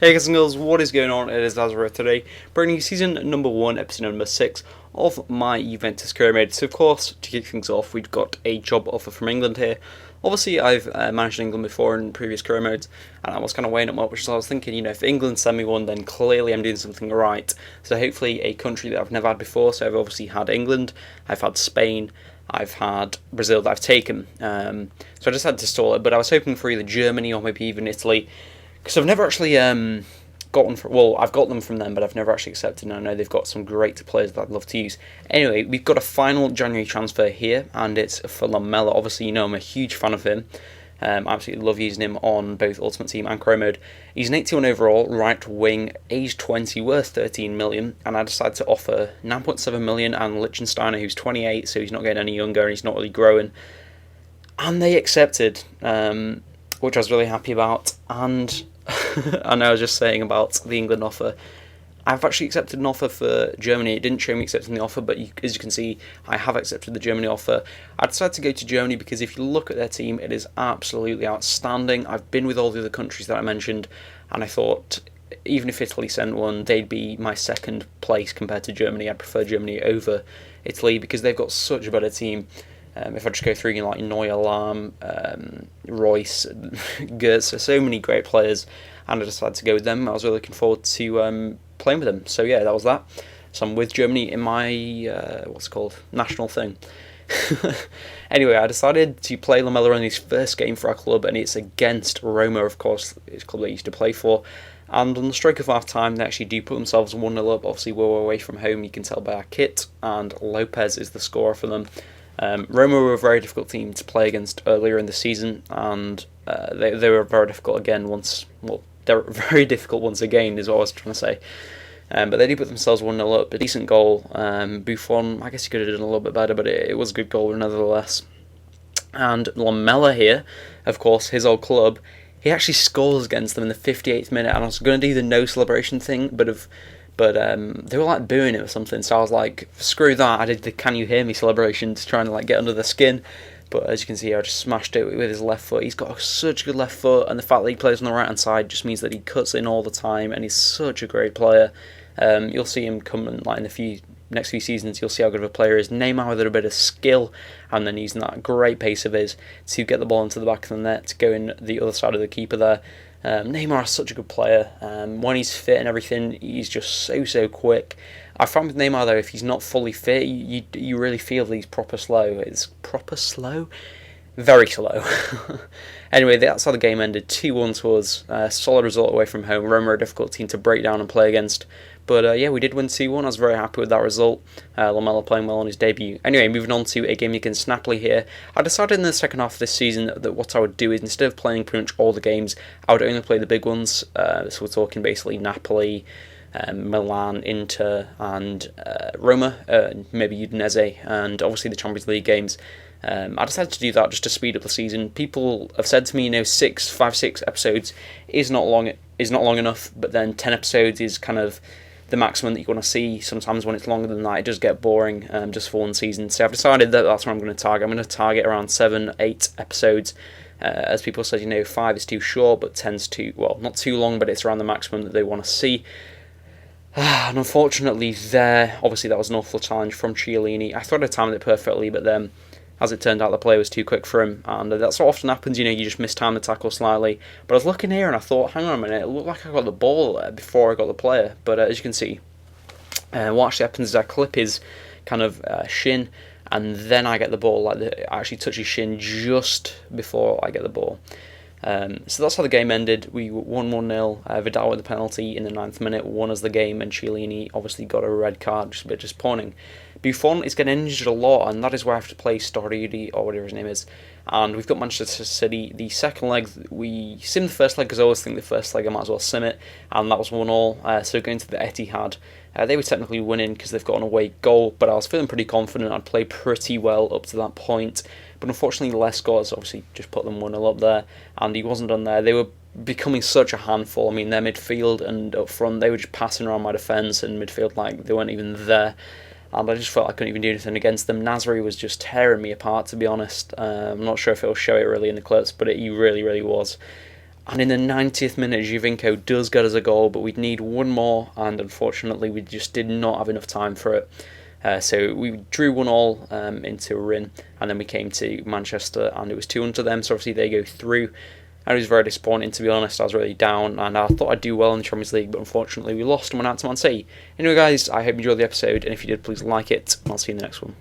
Hey guys and girls, what is going on? It is Zazzri today, bringing you season number 1, episode number 6 of my Juventus career mode. So of course, to kick things off, we've got a job offer from England here. Obviously, I've managed England before in previous career modes, and I was kind of weighing them up, which is I was thinking, if England send me one, then clearly I'm doing something right. So hopefully a country that I've never had before, so I've obviously had England, I've had Spain, I've had Brazil that I've taken. So I just had to stall it, but I was hoping for either Germany or maybe even Italy. Because I've never actually gotten from, well, I've got them from them, but I've never actually accepted, and I know they've got some great players that I'd love to use. Anyway, we've got a final January transfer here, and it's for Lamela. Obviously, I'm a huge fan of him. I absolutely love using him on both Ultimate Team and Career Mode. He's an 81 overall, right wing, age 20, worth 13 million, and I decided to offer 9.7 million and Liechtensteiner, who's 28, so he's not getting any younger and he's not really growing. And they accepted, which I was really happy about, and and I was just saying about the England offer. I've actually accepted an offer for Germany. It didn't show me accepting the offer, but as you can see, I have accepted the Germany offer. I decided to go to Germany because if you look at their team, it is absolutely outstanding. I've been with all the other countries that I mentioned, and I thought even if Italy sent one, they'd be my second place compared to Germany. I'd prefer Germany over Italy because they've got such a better team. If I just go through, like Neuer, Lahm, Royce, Goetze, so many great players, and I decided to go with them. I was really looking forward to playing with them. So yeah, that was that. So I'm with Germany in my national thing. Anyway, I decided to play Lamela in his first game for our club, and it's against Roma, of course, his club that he used to play for. And on the stroke of half time, they actually do put themselves 1-0 up. Obviously, we're away from home, you can tell by our kit, and Lopez is the scorer for them. Roma were a very difficult team to play against earlier in the season, and they were very difficult again they're very difficult once again, is what I was trying to say. But they did put themselves 1-0 up, a decent goal. Buffon, I guess he could have done a little bit better, but it was a good goal nevertheless. And Lamela here, of course, his old club, he actually scores against them in the 58th minute, and I was going to do the no celebration thing, but they were like booing it or something, so I was like, screw that. I did the can you hear me celebration to try and get under the skin, but as you can see, I just smashed it with his left foot. He's got such a good left foot, and the fact that he plays on the right hand side just means that he cuts in all the time, and he's such a great player. You'll see him come in the next few seasons. You'll see how good of a player he is. Neymar with a bit of skill, and then using that great pace of his to get the ball into the back of the net, to go in the other side of the keeper there. Neymar is such a good player. When he's fit and everything, he's just so quick. I found with Neymar though, if he's not fully fit, you really feel that he's proper slow. It's proper slow? Very slow. Anyway, that's how the game ended. 2-1 to us. Solid result away from home. Roma are a difficult team to break down and play against. But yeah, we did win 2-1. I was very happy with that result. Lamela playing well on his debut. Anyway, moving on to a game against Napoli here. I decided in the second half of this season that what I would do is, instead of playing pretty much all the games, I would only play the big ones. So we're talking basically Napoli, Milan, Inter, and Roma, maybe Udinese, and obviously the Champions League games. I decided to do that just to speed up the season. People have said to me, 5-6 episodes is not long enough, but then 10 episodes is kind of the maximum that you want to see. Sometimes when it's longer than that, it does get boring just for one season. So I've decided that that's what I'm going to target. I'm going to target around 7-8 episodes. As people said, 5 is too short, but 10's not too long, but it's around the maximum that they want to see. And unfortunately obviously that was an awful challenge from Chiellini. I thought I timed it perfectly, but then as it turned out, the play was too quick for him, and that's what often happens, you just mistime the tackle slightly. But I was looking here and I thought, hang on a minute, it looked like I got the ball there before I got the player. But as you can see, what actually happens is I clip his kind of shin, and then I get the ball. I actually touch his shin just before I get the ball. So that's how the game ended. We won 1-0. Vidal with the penalty in the 9th minute won us the game, and Chiellini obviously got a red card, just a bit disappointing. Buffon is getting injured a lot, and that is where I have to play Sturridge, or whatever his name is. And we've got Manchester City. The second leg, we simmed the first leg, because I always think the first leg I might as well sim it, and that was 1-1. So going to the Etihad, they were technically winning because they've got an away goal, but I was feeling pretty confident I'd play pretty well up to that point. But unfortunately, Lescott obviously just put them 1-0 up there, and he wasn't done there. They were becoming such a handful. I mean, their midfield and up front, they were just passing around my defence, and midfield, they weren't even there. And I just felt I couldn't even do anything against them. Zazzri was just tearing me apart, to be honest. I'm not sure if it'll show it really in the clips, but he really was. And in the 90th minute, Giovinco does get us a goal, but we'd need one more, and unfortunately we just did not have enough time for it. So we drew 1-1 in Turin, and then we came to Manchester, and it was 2-1 to them, so obviously they go through. And it was very disappointing, to be honest. I was really down, and I thought I'd do well in the Champions League, but unfortunately we lost and went out to Man City. Anyway guys, I hope you enjoyed the episode, and if you did, please like it, and I'll see you in the next one.